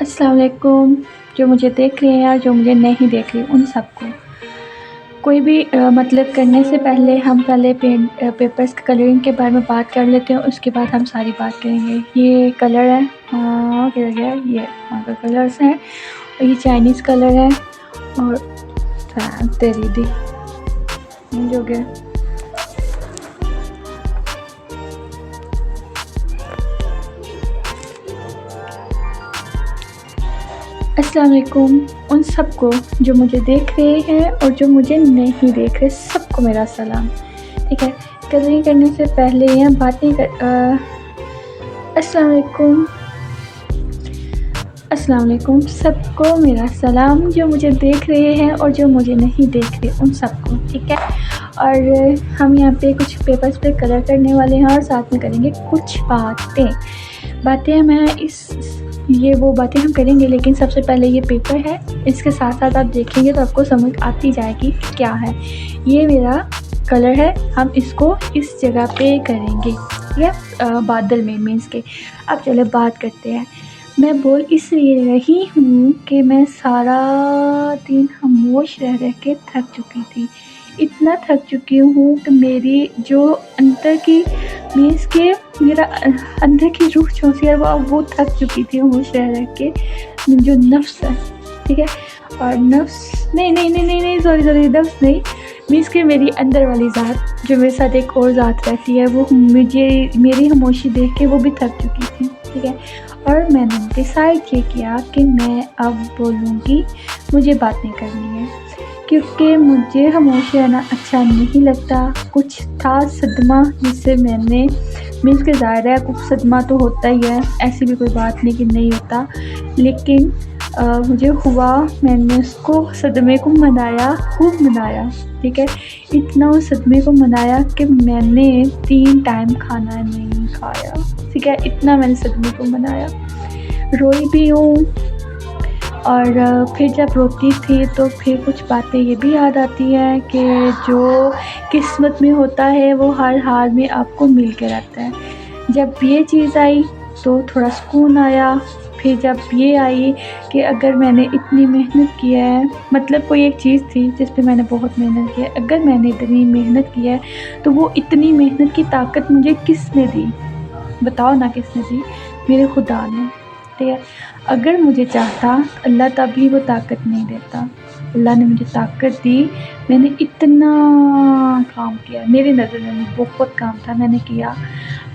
अस्सलाम वालेकुम। जो मुझे देख रहे हैं और जो मुझे नहीं देख रही उन सबको, कोई भी मतलब करने से पहले हम पहले पेपर्स की कलरिंग के बारे में बात कर लेते हैं, उसके बाद हम सारी बात करेंगे। ये कलर है, क्या गया, ये मार्कर कलर्स हैं और ये चाइनीज़ कलर है और तेरी दी जो गया। अस्सलाम वालेकुम उन सबको जो मुझे देख रहे हैं और जो मुझे नहीं देख रहे, सबको मेरा सलाम। ठीक है, कलरिंग करने से पहले या बातें कर अस्सलाम वालेकुम, अस्सलाम वालेकुम सबको मेरा सलाम, जो मुझे देख रहे हैं और जो मुझे नहीं देख रहे उन सबको। ठीक है, और हम यहाँ पे कुछ पेपर्स पे कलर करने वाले हैं और साथ में करेंगे कुछ बातें मैं ये वो बातें हम करेंगे, लेकिन सबसे पहले ये पेपर है, इसके साथ साथ आप देखेंगे तो आपको समझ आती जाएगी क्या है। ये मेरा कलर है, हम इसको इस जगह पे करेंगे, या बादल में मीन्स के। अब चलो बात करते हैं। मैं बोल इसलिए रही हूँ कि मैं सारा दिन खामोश रह के थक चुकी थी। इतना थक चुकी हूँ कि मेरी जो अंदर की मीन्स के मेरा अंदर की रूह जो सी है वो थक चुकी थी खामोश रह के। जो नफ्स है, ठीक है, और नफ्स नहीं सॉरी नफ्स नहीं, मीन्स कि मेरी अंदर वाली ज़ात जो मेरे साथ एक और ज़ात रहती है, वो मुझे मेरी खामोशी देख के वो भी थक चुकी थी। ठीक है, और मैंने डिसाइड ये किया कि मैं अब बोलूँगी, मुझे बातें करनी है, क्योंकि मुझे खामोश रहना अच्छा नहीं लगता। कुछ था सदमा जिससे मैंने मीन्स के ज़ाहिर है कुछ सदमा तो होता ही है, ऐसी भी कोई बात नहीं कि नहीं होता, लेकिन मुझे हुआ, मैंने उसको सदमे को मनाया, खूब मनाया। ठीक है, इतना उस सदमे को मनाया कि मैंने 3 टाइम खाना नहीं खाया। ठीक है, इतना मैंने सदमे को मनाया, रोई भी हूँ। और फिर जब रोती थी तो फिर कुछ बातें ये भी याद आती हैं कि जो किस्मत में होता है वो हर हाल में आपको मिल के रहता है। जब ये चीज़ आई तो थोड़ा सुकून आया। फिर जब ये आई कि अगर मैंने इतनी मेहनत की है, मतलब कोई एक चीज़ थी जिस पे मैंने बहुत मेहनत की है, अगर मैंने इतनी मेहनत की है तो वो इतनी मेहनत की ताकत मुझे किसने दी? बताओ ना किसने दी? मेरे खुदा ने। ठीक है, अगर मुझे चाहता अल्लाह तभी वो ताकत नहीं देता। अल्लाह ने मुझे ताकत दी, मैंने इतना काम किया, मेरी नज़र में बहुत काम था, मैंने किया।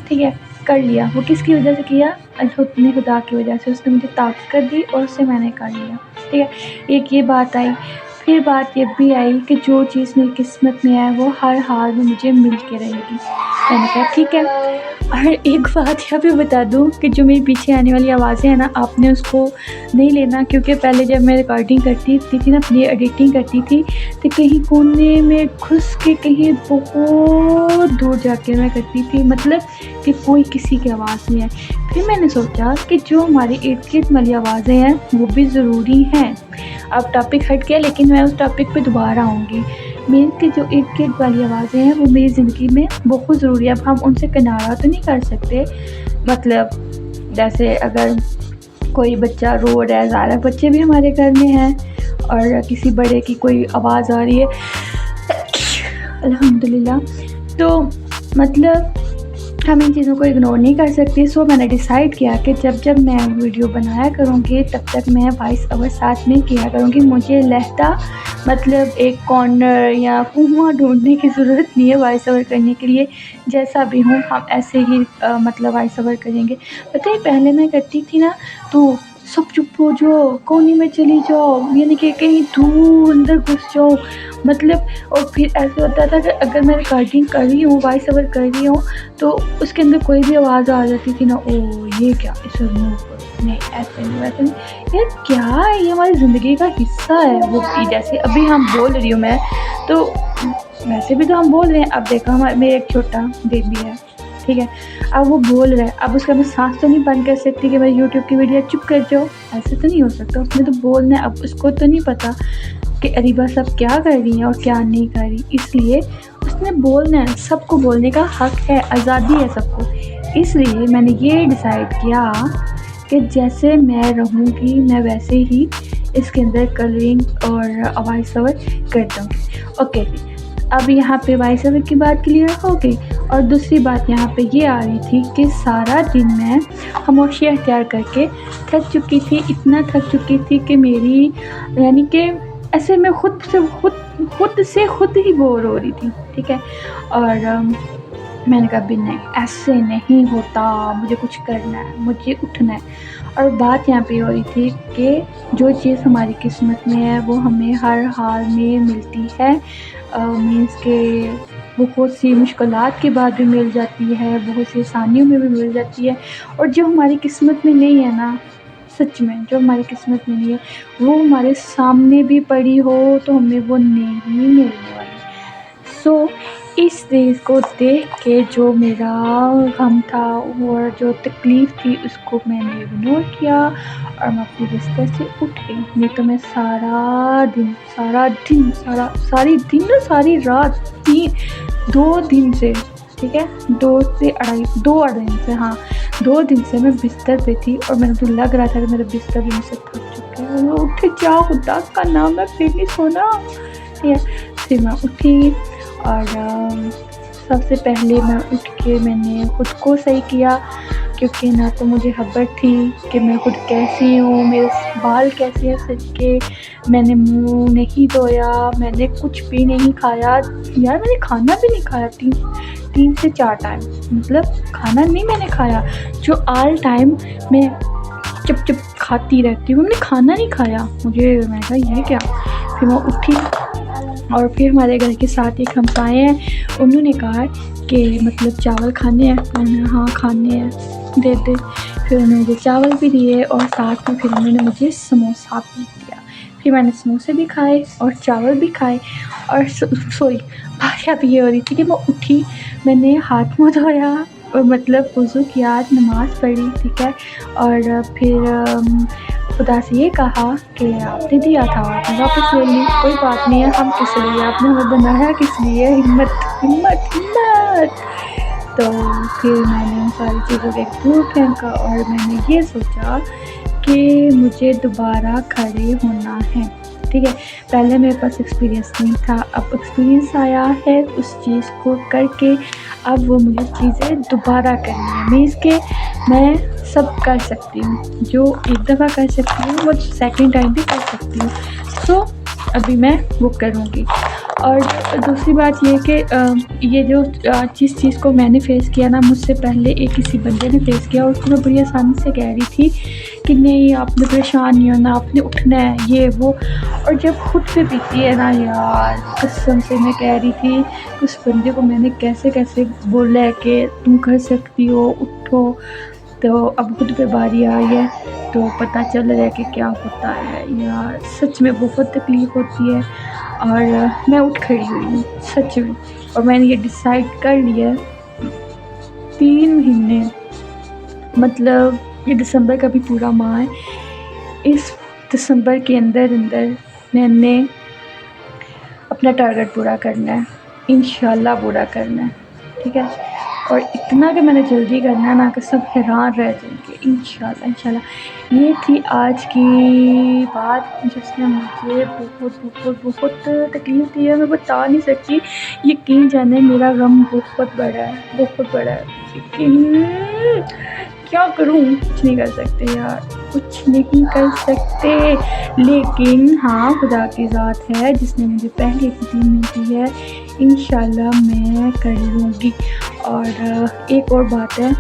ठीक है, कर लिया। वो किसकी वजह से किया? अपने खुदा की वजह से। उसने मुझे ताकत दी और उससे मैंने कर लिया। ठीक है, एक ये बात आई। फिर बात ये भी आई कि जो चीज़ मेरी किस्मत में है वो हर हाल में मुझे मिल के रहेगी। मैंने कहा ठीक है। और एक बात यहाँ पे बता दूँ कि जो मेरे पीछे आने वाली आवाज़ें हैं ना, आपने उसको नहीं लेना, क्योंकि पहले जब मैं रिकॉर्डिंग करती थी ना, अपनी एडिटिंग करती थी, तो कहीं कोने में घुस के कहीं बहुत दूर जाके मैं करती थी, मतलब कि कोई किसी की आवाज़ नहीं है। फिर मैंने सोचा कि जो हमारी इर्द गिर्द वाली आवाज़ें हैं वो भी ज़रूरी हैं। अब टॉपिक हट गया, लेकिन मैं उस टॉपिक पे दोबारा आऊँगी। मेन के जो इर्द गिर्द वाली आवाज़ें हैं वो मेरी ज़िंदगी में बहुत ज़रूरी है। अब हम उनसे किनारा तो नहीं कर सकते, मतलब जैसे अगर कोई बच्चा रो रहा है, ज़्यादा बच्चे भी हमारे घर में हैं, और किसी बड़े की कोई आवाज़ आ रही है अल्हम्दुलिल्लाह, तो मतलब हम इन चीज़ों को इग्नोर नहीं कर सकते। सो मैंने डिसाइड किया कि जब मैं वीडियो बनाया करूँगी तब तक मैं वॉइस ओवर साथ में किया करूँगी। मुझे लहदा मतलब एक कॉर्नर या कुआं ढूंढने की ज़रूरत नहीं है वॉइस ओवर करने के लिए। जैसा भी हूँ हम ऐसे ही मतलब वॉइस ओवर करेंगे। पता है पहले मैं करती थी ना तो सब चुप हो जाओ, कोने में चली जाओ, यानी कि कहीं दूर अंदर घुस जाओ, मतलब। और फिर ऐसे होता था कि अगर मैं रिकॉर्डिंग कर रही हूँ, वॉइस ओवर कर रही हूँ, तो उसके अंदर कोई भी आवाज़ आ जाती थी ना, ओ ये क्या, इसे मूव करो, नहीं ऐसे नहीं वैसे नहीं, यार क्या है, ये हमारी ज़िंदगी का हिस्सा है। वो जैसे अभी हम बोल रही हूँ मैं, तो वैसे भी तो हम बोल रहे हैं। अब देखो हमारे मेरे एक छोटा बेबी है, ठीक है, अब वो बोल रहा है, अब उसका मैं सांस तो नहीं बंद कर सकती कि मैं यूट्यूब की वीडियो चुप कर जाओ, ऐसे तो नहीं हो सकता। उसने तो बोलना है। अब उसको तो नहीं पता कि अरीबा सब क्या कर रही है और क्या नहीं कर रही, इसलिए उसने बोलना है। सबको बोलने का हक है, आज़ादी है सबको। इसलिए मैंने ये डिसाइड किया कि जैसे मैं रहूँगी मैं वैसे ही इसके अंदर कलरिंग और वॉइस ओवर कर दूँगी। ओके जी, अब यहाँ पे वॉइस ओवर की बात क्लियर हो गई। और दूसरी बात यहाँ पे ये आ रही थी कि सारा दिन मैं खामोशी अख्तियार करके थक चुकी थी, इतना थक चुकी थी कि मेरी यानी कि ऐसे मैं खुद ही बोर हो रही थी, ठीक है। और मैंने कहा भी नहीं, ऐसे नहीं होता, मुझे कुछ करना है, मुझे उठना है। और बात यहाँ पे हो रही थी कि जो चीज़ हमारी किस्मत में है वो हमें हर हाल में मिलती है, मीन्स के बहुत सी मुश्किलात के बाद भी मिल जाती है, बहुत सी आसानियों में भी मिल जाती है। और जो हमारी किस्मत में नहीं है ना, सच में जो हमारी किस्मत में नहीं है वो हमारे सामने भी पड़ी हो तो हमें वो नहीं मिलने वाली। सो इस चीज़ को देख के जो मेरा गम था और जो तकलीफ़ थी उसको मैंने इग्नोर किया और मैं अपने बिस्तर से उठ गई। नहीं तो मैं सारी रात 2 दिन से, ठीक है, 2 दिन से, हाँ 2 दिन से मैं बिस्तर पे थी और मेरे को लग रहा था कि मेरा बिस्तर भी मुझसे थक चुका है। मैं उठ जाओ, खुदा का नाम है, फिर नहीं सोना। ठीक है, फिर मैं उठी और सबसे पहले मैं उठ के मैंने ख़ुद को सही किया, क्योंकि ना तो मुझे खबर थी कि मैं खुद कैसी हूँ, मेरे बाल कैसे हैं सज के, मैंने मुँह नहीं धोया, मैंने कुछ भी नहीं खाया यार, मैंने खाना भी नहीं खाया 3 से 4 टाइम, मतलब खाना नहीं मैंने खाया, जो ऑल टाइम मैं चुप खाती रहती हूँ, मैंने खाना नहीं खाया। मैंने कहा ये क्या। फिर मैं उठी और फिर हमारे घर के साथ एक हमसाए हैं, उन्होंने कहा कि मतलब चावल खाने हैं, मैंने हाँ खाने हैं, दे दे। फिर उन्होंने मुझे चावल भी दिए और साथ में फिर उन्होंने मुझे समोसा भी दिया। फिर मैंने समोसे भी खाए और चावल भी खाए। और सॉरी, बात यहाँ पे ये हो रही थी कि मैं उठी, मैंने हाथ मुँह धोया और मतलब वज़ू किया, नमाज़ पढ़ी, ठीक है। और फिर खुदा से ये कहा कि आपने दिया था आपने वापस ले ली, कोई बात नहीं है, हम किस लिए, आपने हमें बनाया किस लिए, हिम्मत। तो फिर मैंने उन सारी चीज़ों को एक दूर फेंका और मैंने ये सोचा कि मुझे दोबारा खड़े होना है, ठीक है। पहले मेरे पास एक्सपीरियंस नहीं था, अब एक्सपीरियंस आया है उस चीज़ को करके, अब वो मुझे चीज़ें दोबारा करनी है। मीन्स के मैं सब कर सकती हूँ, जो एक दफ़ा कर सकती हूँ वो सेकंड टाइम भी कर सकती हूँ। सो अभी मैं वो करूँगी। और दूसरी बात ये कि ये जो जिस चीज़ को मैंने फ़ेस किया ना, मुझसे पहले एक किसी बंदे ने फ़ेस किया और उसको मैं बड़ी आसानी से कह रही थी कि नहीं आपने परेशान नहीं होना, आपने उठना है, ये वो। और जब खुद पे बीती है ना यार, कसम से मैं कह रही थी उस बंदे को मैंने कैसे बोला है कि तुम कर सकती हो, उठो। तो अब खुद पे बारी आई है तो पता चल रहा है कि क्या होता है यार, सच में बहुत तकलीफ़ होती है। और मैं उठ खड़ी हुई हूँ सच में, और मैंने ये डिसाइड कर लिया 3 महीने, मतलब ये दिसंबर का भी पूरा माह है, इस दिसंबर के अंदर मैंने अपना टारगेट पूरा करना है, इंशाल्लाह पूरा करना है, ठीक है। और इतना कि मैंने जल्दी करना है ना कि सब हैरान रह जाएंगे, इंशाल्लाह। ये थी आज की बात जिसने मुझे बहुत तकलीफ़ दी है, मैं बता नहीं सकती। यकीन जाने मेरा गम बहुत बड़ा है, लेकिन क्या करूँ, कुछ नहीं कर सकते यार, कुछ नहीं कर सकते। लेकिन हाँ, खुदा की ज़ात है जिसने मुझे पहले की दी मिलती है, इंशाल्लाह मैं कर लूँगी। और एक और बात है,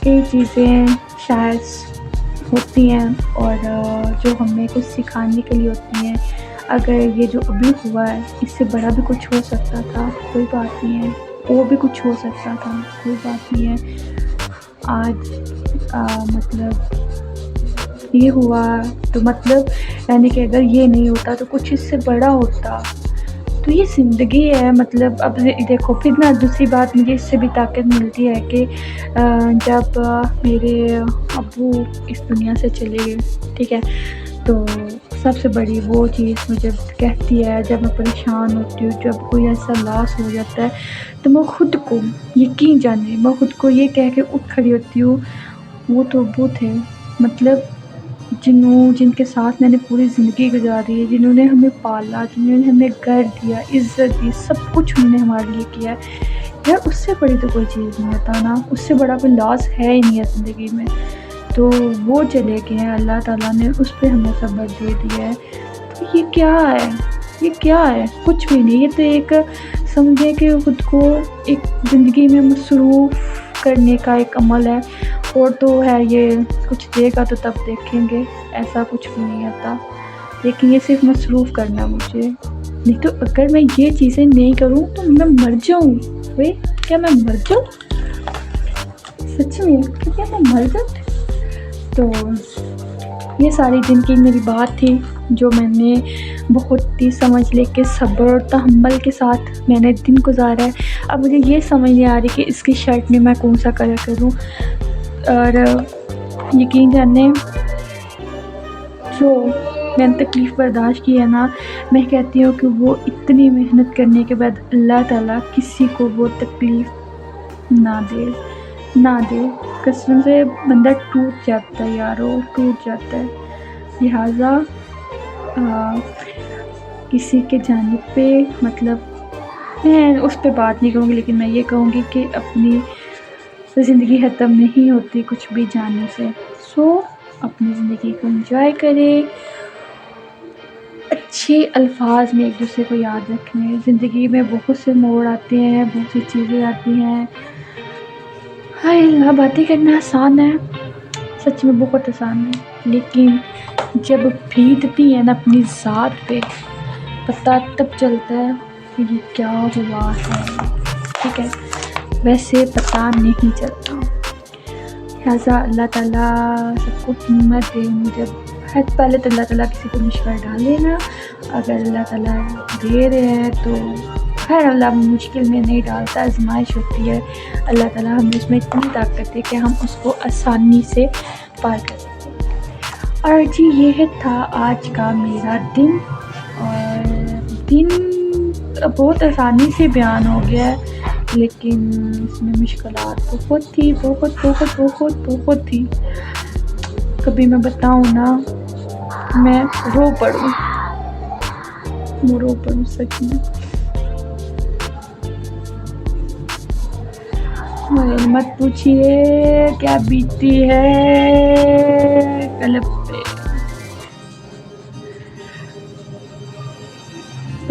कई चीज़ें शायद होती हैं और जो हमें कुछ सिखाने के लिए होती हैं। अगर ये जो अभी हुआ है इससे बड़ा भी कुछ हो सकता था, कोई बात नहीं है, वो भी कुछ हो सकता था, कोई बात नहीं है। आज मतलब ये हुआ तो मतलब यानी कि अगर ये नहीं होता तो कुछ इससे बड़ा होता। तो ये ज़िंदगी है, मतलब अब देखो फिर ना दूसरी बात मुझे इससे भी ताकत मिलती है कि जब मेरे अब्बू इस दुनिया से चले गए, ठीक है, तो सबसे बड़ी वो चीज़ मुझे कहती है जब मैं परेशान होती हूँ, जब कोई ऐसा लॉस हो जाता है, तो मैं ख़ुद को यकीन जाने मैं ख़ुद को ये कह के उठ खड़ी होती हूँ, वो तो अब्बू थे, मतलब जिनके साथ मैंने पूरी ज़िंदगी गुजारी है, जिन्होंने हमें पाला, जिन्होंने हमें घर दिया, इज़्ज़त दी, सब कुछ उन्होंने हमारे लिए किया है। यार उससे बड़ी तो कोई चीज़ नहीं होता ना, उससे बड़ा कोई लॉस है ही नहीं है ज़िंदगी में। तो वो चले गए हैं, अल्लाह ताला ने उस पे हमें सब्र दे दिया है। तो ये क्या है? ये क्या है? कुछ भी नहीं। ये तो एक समझे कि खुद को एक ज़िंदगी में मसरूफ़ करने का एक अमल है, और तो है ये कुछ देगा तो तब देखेंगे, ऐसा कुछ भी नहीं आता। लेकिन ये सिर्फ़ मसरूफ़ करना मुझे, नहीं तो अगर मैं ये चीज़ें नहीं करूँ तो मैं मर जाऊँ। वे क्या मैं मर जाऊँ? सच में क्या मैं मर जाऊँ? तो ये सारी दिन की मेरी बात थी, जो मैंने बहुत ही समझ लेके सब्र और तहम्मुल के साथ मैंने दिन गुजारा है। अब मुझे ये समझ नहीं आ रही कि इसकी शर्ट में मैं कौन सा कलर करूँ। और यकीन जाने जो मैंने तकलीफ़ बर्दाश्त की है ना, मैं कहती हूँ कि वो इतनी मेहनत करने के बाद अल्लाह ताला किसी को वो तकलीफ़ ना दे। कसम से बंदा टूट जाता है यार, वो टूट जाता है। लिहाजा किसी के जानिब पे मतलब मैं उस पे बात नहीं करूँगी, लेकिन मैं ये कहूँगी कि अपनी ज़िंदगी ख़त्म नहीं होती कुछ भी जाने से। सो अपनी ज़िंदगी को एंजॉय करें, अच्छे अल्फाज में एक दूसरे को याद रखें। ज़िंदगी में बहुत से मोड़ आते हैं, बहुत सी चीज़ें आती हैं। हाय अल्लाह, बातें करना आसान है, सच में बहुत आसान है, लेकिन जब बीतती है ना अपनी ज़ात पे, पता तब चलता है कि ये क्या हुआ है। ठीक है, वैसे पता नहीं चलता। लिहाजा अल्लाह ताला सबको हिम्मत दे। मुझे पहले तो अल्लाह ताला किसी को मुश्किल डाले ना, अगर अल्लाह ताला दे रहे हैं तो खैर, अल्लाह मुश्किल में नहीं डालता, आजमाइश होती है। अल्लाह ताला हमें उसमें इतनी ताकत है कि हम उसको आसानी से पार कर सकते। और जी ये था आज का मेरा दिन, और दिन बहुत आसानी से बयान हो गया है, लेकिन इसमें मुश्किलात बहुत थी। कभी मैं बताऊँ ना, मैं रो पड़ूँ सच में। अरे मत पूछिए क्या बीतती है कल्ब पे,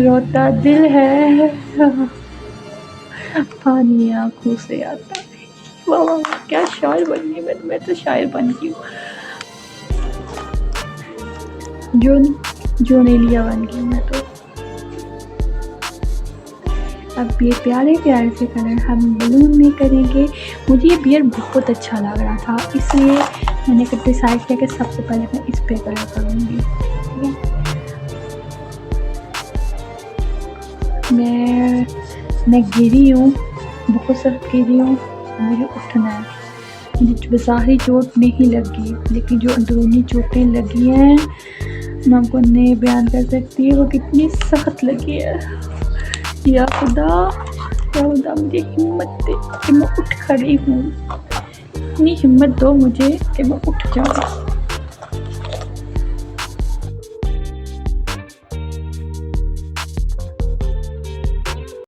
रोता दिल है, पानी आँखों से आता है। वाह क्या शायर बन गई मैं तो शायर बन गई हूँ। जो नहीं लिया बन गई मैं तो। अब ये प्यारे से कलर हम बलून में करेंगे। मुझे ये बियर बहुत अच्छा लग रहा था, इसलिए मैंने डिसाइड किया कि सबसे पहले मैं इस पे कलर करूँगी। मैं गिरी हूँ, बहुत सख्त गिरी हूँ, मुझे उठना है। मुझे बाहरी चोट नहीं लगी, लेकिन जो अंदरूनी चोटें लगी हैं मैं आपको नहीं बयान कर सकती, वो कितनी सख्त लगी है। या खुदा मुझे हिम्मत दे कि मैं उठ खड़ी हूँ, इतनी हिम्मत दो मुझे कि मैं उठ जाऊँ।